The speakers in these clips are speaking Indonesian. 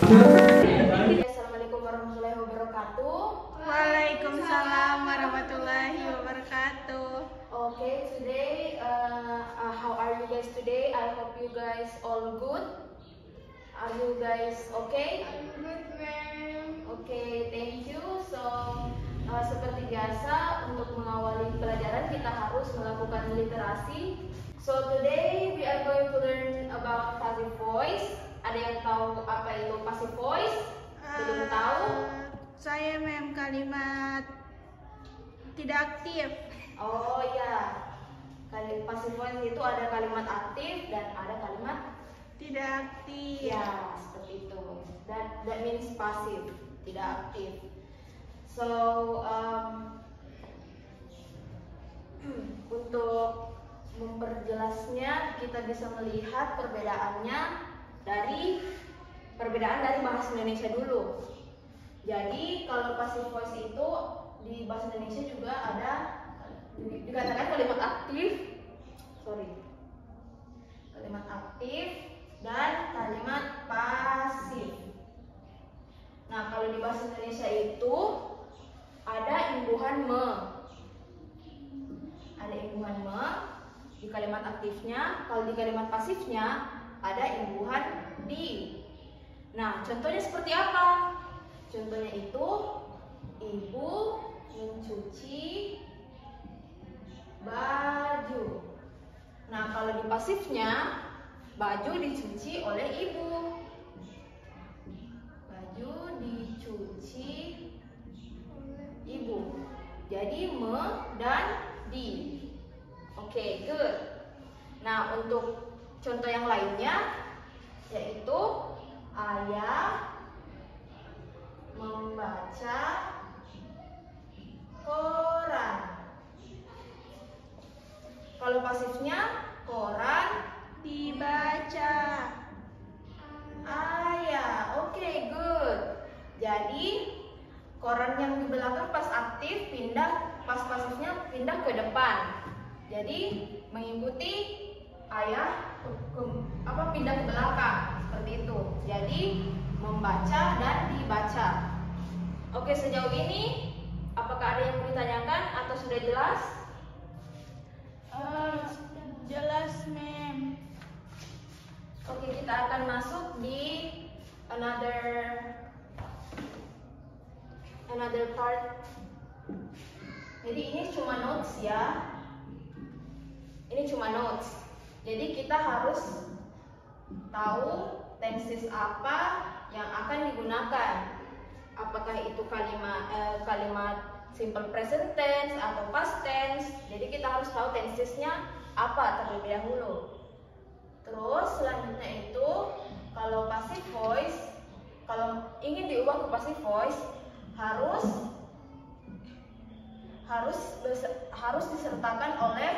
Assalamualaikum warahmatullahi wabarakatuh. Waalaikumsalam warahmatullahi wabarakatuh. Okay, today, how are you guys today? I hope you guys all good. Are you guys okay? I'm good, ma'am. Okay, thank you. So, seperti biasa, untuk mengawali pelajaran kita harus melakukan literasi. So, today we are going to learn about passive voice. Ada yang tahu apa itu passive voice? Belum tahu? Saya mem kalimat tidak aktif. Oh ya, passive voice itu ada kalimat aktif dan ada kalimat Tidak aktif. ya, seperti itu. That means passive, tidak aktif. So, untuk memperjelasnya kita bisa melihat perbedaan dari bahasa Indonesia dulu. Jadi kalau passive voice itu di bahasa Indonesia juga ada dikatakan kalimat aktif, kalimat aktif dan kalimat pasif. Nah, kalau di bahasa Indonesia itu ada imbuhan me. Ada imbuhan me di kalimat aktifnya. Kalau di kalimat pasifnya ada imbuhan di. Nah, contohnya seperti apa? Contohnya itu ibu mencuci baju. Nah, kalau di pasifnya baju dicuci oleh ibu. Baju dicuci ibu. Jadi me dan di. Oke, good. Nah, untuk contoh yang lainnya yaitu ayah membaca koran. Kalau pasifnya koran Dibaca. ayah. Oke, good. Jadi koran yang di belakang pas aktif pas pasifnya pindah ke depan. Jadi mengikuti ayah pindah ke belakang seperti itu. Jadi membaca dan dibaca. Oke, sejauh ini apakah ada yang mau ditanyakan atau sudah jelas? Jelas, ma'am. Oke, kita akan masuk di another part. Jadi ini cuma notes ya. Ini cuma notes. Jadi kita harus tahu tenses apa yang akan digunakan. Apakah itu kalimat simple present tense atau past tense. Jadi kita harus tahu tensesnya apa terlebih dahulu. Terus selanjutnya itu kalau passive voice, kalau ingin diubah ke passive voice harus disertakan oleh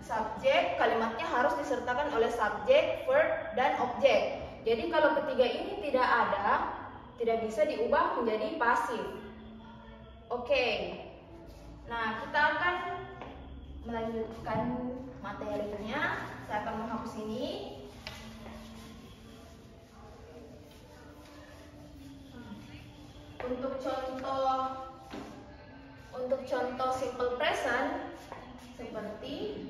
subjek, kalimatnya harus disertakan oleh subjek, verb, dan objek. Jadi kalau ketiga ini tidak ada, tidak bisa diubah menjadi pasif. Oke. Nah, kita akan melanjutkan materinya. Saya akan menghapus ini. Untuk contoh simple present seperti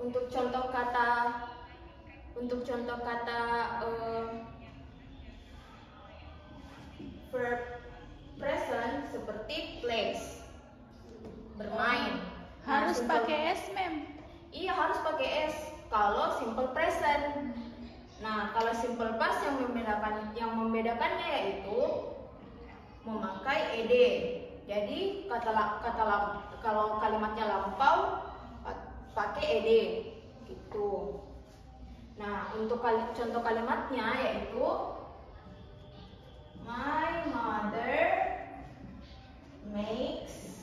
untuk contoh kata verb present seperti plays, bermain. Harus pakai S, ma'am. Iya, harus pakai S kalau simple present. Nah, kalau simple past yang membedakannya yaitu memakai ed. Jadi kalau kalimatnya lampau pakai ed gitu. Nah, untuk contoh kalimatnya yaitu my mother makes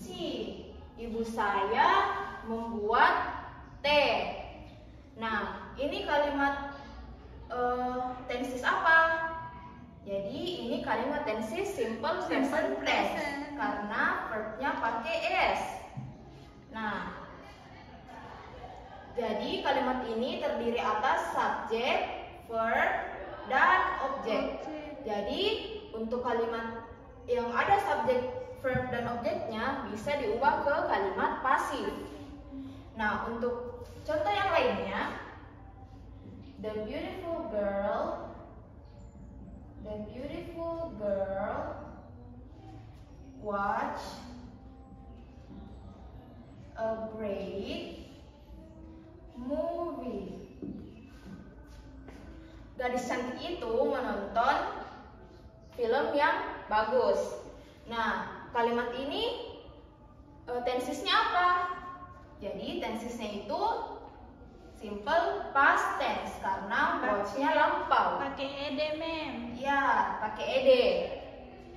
tea. Ibu saya membuat teh. Nah, ini kalimat tenses apa? Jadi ini kalimat tenses tenses simple present tense karena verbnya pakai s. Nah, jadi kalimat ini terdiri atas subjek, verb, dan objek. Jadi untuk kalimat yang ada subjek, verb, dan objeknya bisa diubah ke kalimat pasif. Nah, untuk contoh yang lainnya, the beautiful girl watch a great movie. Gadis cantik itu menonton film yang bagus. Nah, kalimat ini tensesnya apa? Jadi tensesnya itu simple past tense karena watch-nya lampau. Pakai ed, mem. Ya, pakai ed.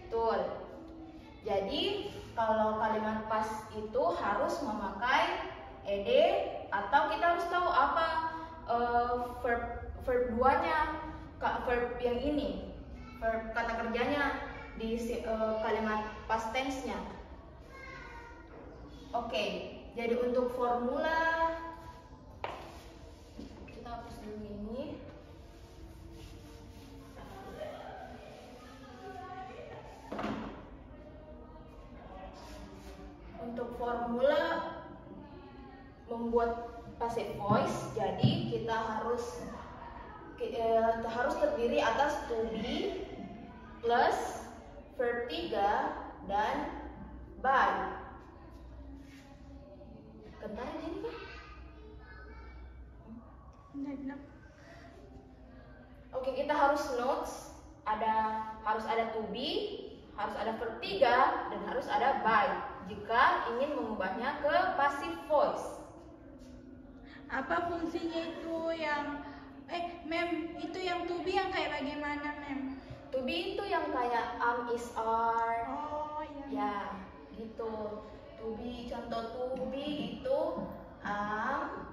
Betul. Jadi kalau kalimat past itu harus memakai ed atau kita harus tahu apa verb duanya, verb yang ini, verb kata kerjanya di kalimat past tense-nya. Oke, jadi untuk formula kita hapus dulu ini. Untuk formula membuat passive voice, jadi kita harus terdiri atas to be plus verb 3 dan by. Bentar ini kan? Oke, kita harus notes, harus ada to be, harus ada verb 3, dan harus ada by jika ingin mengubahnya ke passive voice. Apa fungsinya itu yang mem, itu yang to be yang kayak bagaimana, mem? To be itu yang kayak am, is, are. Oh, iya. Ya, gitu. To be, contoh to be itu am,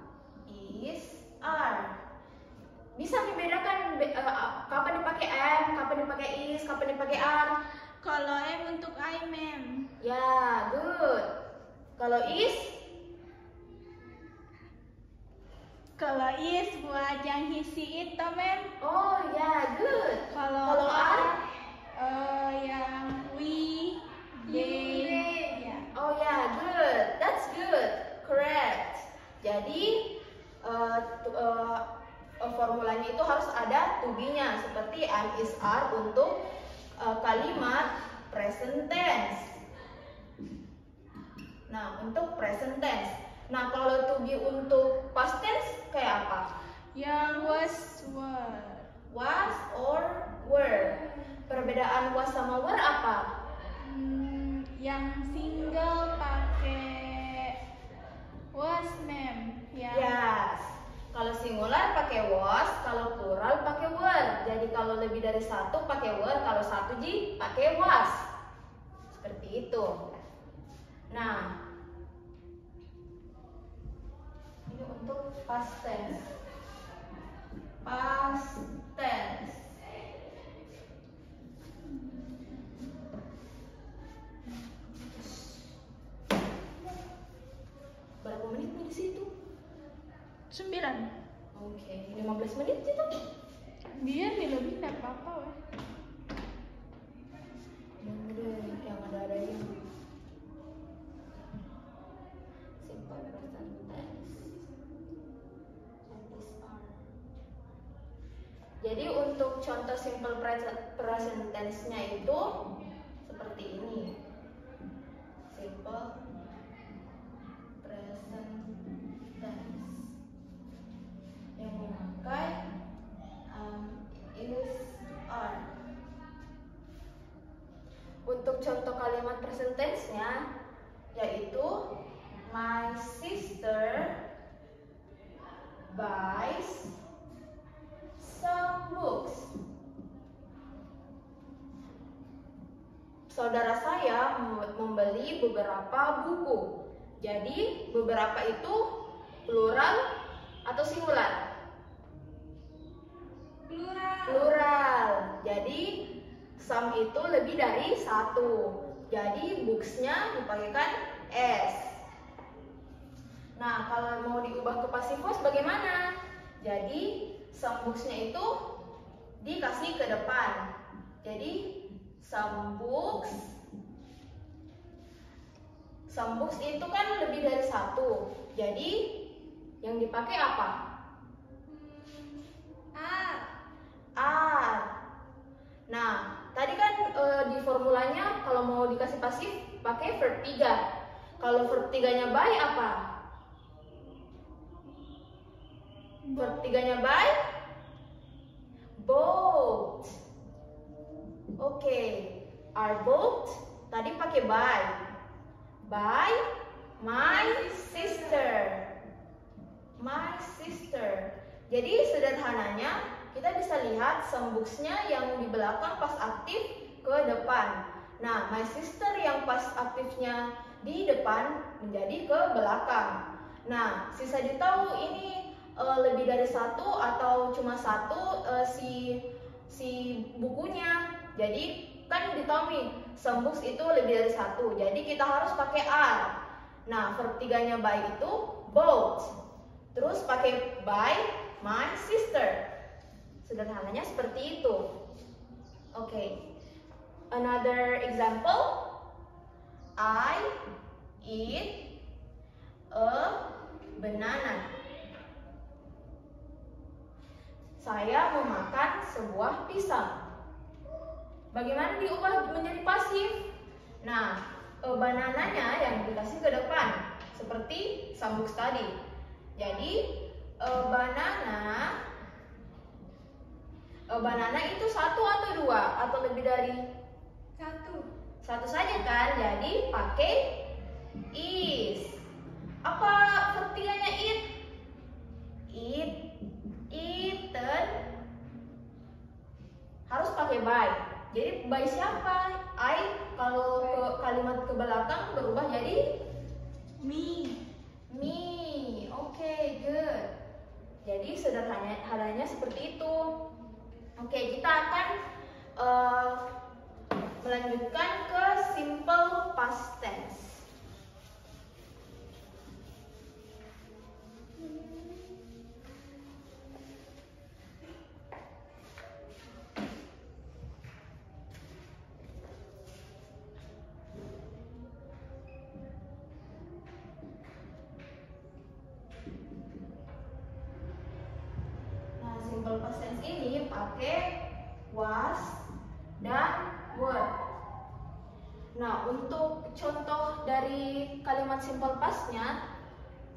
is, are. Bisa membedakan kapan dipakai am, kapan dipakai is, kapan dipakai are. Kalau M untuk I, mem. Ya, good. Kalau is? Kalau is buat yang hisi itu, mem. Oh ya, good. Kalau are? Yang we, they. Ya. Oh ya, good. That's good. Correct. Jadi formulanya itu harus ada to be-nya seperti am, is, are untuk kalimat present tense. Nah, untuk present tense. Nah, kalau to be untuk past tense kayak apa? Yang was, were. Was or were. Perbedaan was sama were apa? Yang single pakai was, mem. Yes. Kalau singular pakai was, kalau plural pakai were. Jadi kalau lebih dari satu pakai were, kalau satu pakai was. Seperti itu. Nah, ini untuk past tense. Past tense. Berapa menit nih di situ? 9. Oke, 15 menit gitu. Biar lebih tidak apa-apa, weh. Yang ada yang simple present tense. Jadi untuk contoh simple present tense-nya itu seperti ini. Simple present tense yang memakai is, are. Untuk contoh kalimat present tense-nya yaitu my sister buys some books. Saudara saya membeli beberapa buku. Jadi beberapa itu plural atau singular? Plural. Plural. Jadi some itu lebih dari satu. Jadi books-nya dipakaikan S. Nah, kalau mau diubah ke passive voice bagaimana? Jadi some books-nya itu dikasih ke depan. Jadi some books itu kan lebih dari satu. Jadi yang dipakai apa? Are. Nah, tadi kan di formulanya kalau mau dikasih pasif pakai verb 3. Kalau verb 3-nya by apa? Verb 3-nya by both. Oke, are both tadi pakai by. By my sister. My sister. Jadi sederhananya kita bisa lihat some books-nya yang di belakang pas aktif ke depan. Nah, my sister yang pas aktifnya di depan menjadi ke belakang. Nah, sisa tahu ini lebih dari satu atau cuma satu si bukunya. Jadi kan ditahu nih, some books itu lebih dari satu. Jadi kita harus pakai are. Nah, verb 3-nya by itu both. Terus pakai by my sister. Sederhananya seperti itu. Oke. Another example. I eat a banana. Saya memakan sebuah pisang. Bagaimana diubah menjadi pasif? Nah, banananya yang dikasih ke depan seperti some books tadi. Jadi banana itu satu atau dua atau lebih dari satu saja kan? Jadi pakai is. Apa verb 3-nya eat? Eaten. Harus pakai by. Jadi by siapa? I kalau kalimat ke belakang berubah jadi Me. Oke, good. Jadi sederhananya seperti itu. Oke, kita akan melanjutkan ke simple past tense. Simple past tense ini pakai was dan were. Nah, untuk contoh dari kalimat simple past-nya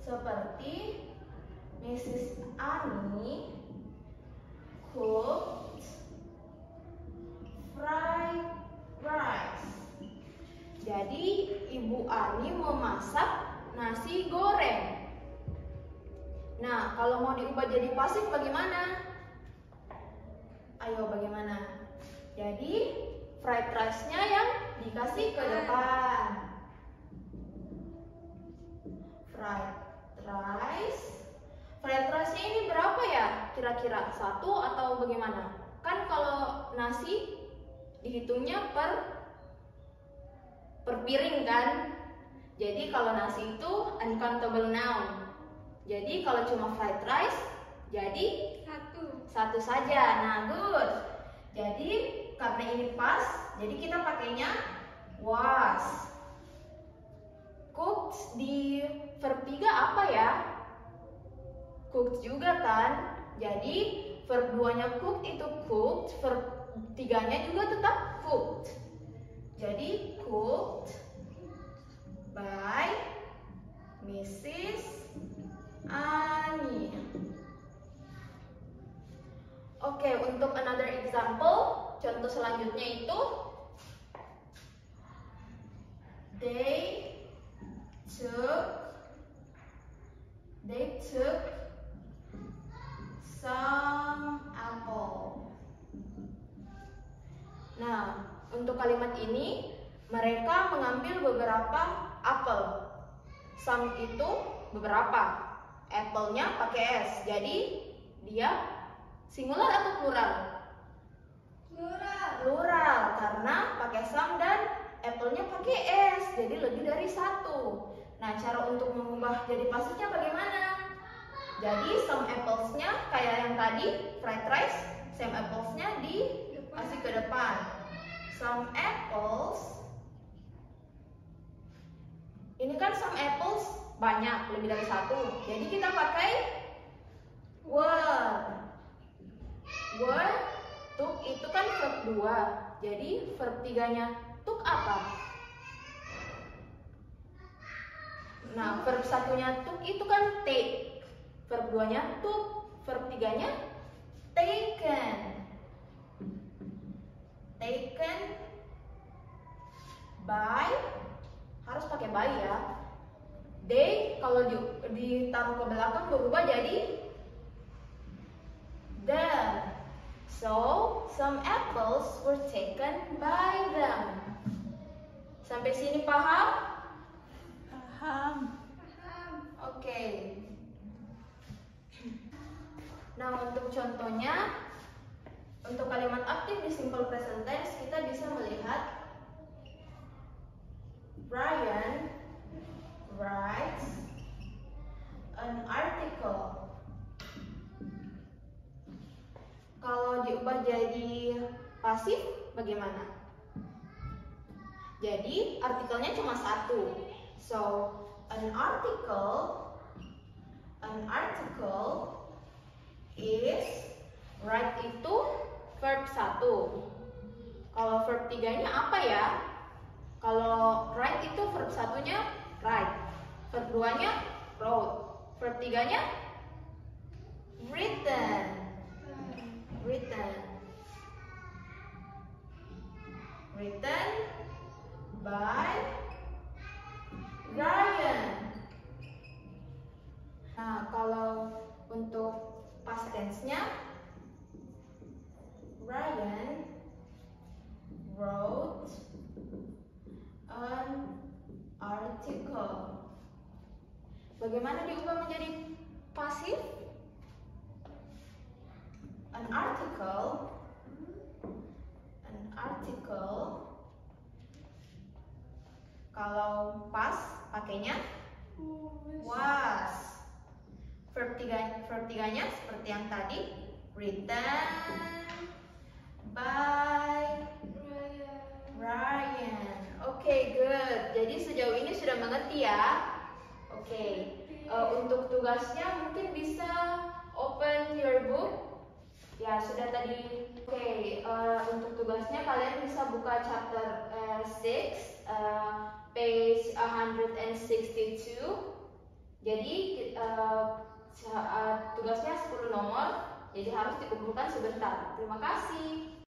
seperti Mrs. Annie cooked fried rice. Jadi Ibu Ani memasak nasi goreng. Nah, kalau mau diubah jadi pasif bagaimana? Ayo bagaimana? Jadi fried rice-nya yang dikasih ke depan. Fried rice-nya ini berapa ya? Kira-kira satu atau bagaimana? Kan kalau nasi dihitungnya per piring kan? Jadi kalau nasi itu uncountable noun. Jadi kalau cuma fried rice, jadi satu saja. Nah, good. Jadi karena ini pas, jadi kita pakainya was. Cooked di verb 3 apa ya? Cooked juga kan? Jadi verb 2-nya cooked itu cooked, verb 3-nya juga tetap cooked. Jadi cooked by Mrs. Ani. Oke, untuk another example, contoh selanjutnya itu they took some apple. Nah, untuk kalimat ini mereka mengambil beberapa apel. Some itu beberapa. Apple-nya pakai S. Jadi dia singular atau plural? Plural. Plural karena pakai some dan apple-nya pakai s, jadi lebih dari 1. Nah, cara untuk mengubah jadi pasifnya bagaimana? Jadi some apples-nya kayak yang tadi, fried rice, some apples-nya dikasih ke depan. Some apples. Ini kan some apples banyak, lebih dari 1. Jadi kita pakai were. Were, took itu kan verb 2. Jadi verb 3-nya took apa? Nah, verb 1-nya took itu kan take. Verb 2-nya took, verb 3-nya taken. Taken by, harus pakai by ya. They kalau ditaruh ke belakang berubah jadi them. So, some apples were taken by them. Sampai sini paham? Paham. Oke. Nah, untuk contohnya, untuk kalimat aktif di simple present tense kita bisa melihat Brian writes an article. Kalau diubah jadi pasif bagaimana? Jadi artikelnya cuma 1. So, an article is, write itu verb 1. Kalau verb 3-nya apa ya? Kalau write itu verb 1-nya write, verb 2-nya wrote, verb 3-nya written. Written by Ryan. Nah, kalau untuk past tense-nya, Ryan wrote an article. Bagaimana diubah menjadi pasif? An article. Kalau pas pakainya was. Verb 3-nya seperti yang tadi, written by Ryan. Oke, good. Jadi sejauh ini sudah mengerti ya. Oke. Untuk tugasnya mungkin bisa open your book. Ya, sudah tadi. Oke, untuk tugasnya kalian bisa buka chapter 6, page 162. Jadi tugasnya 10 nomor, jadi harus dikumpulkan sebentar. Terima kasih.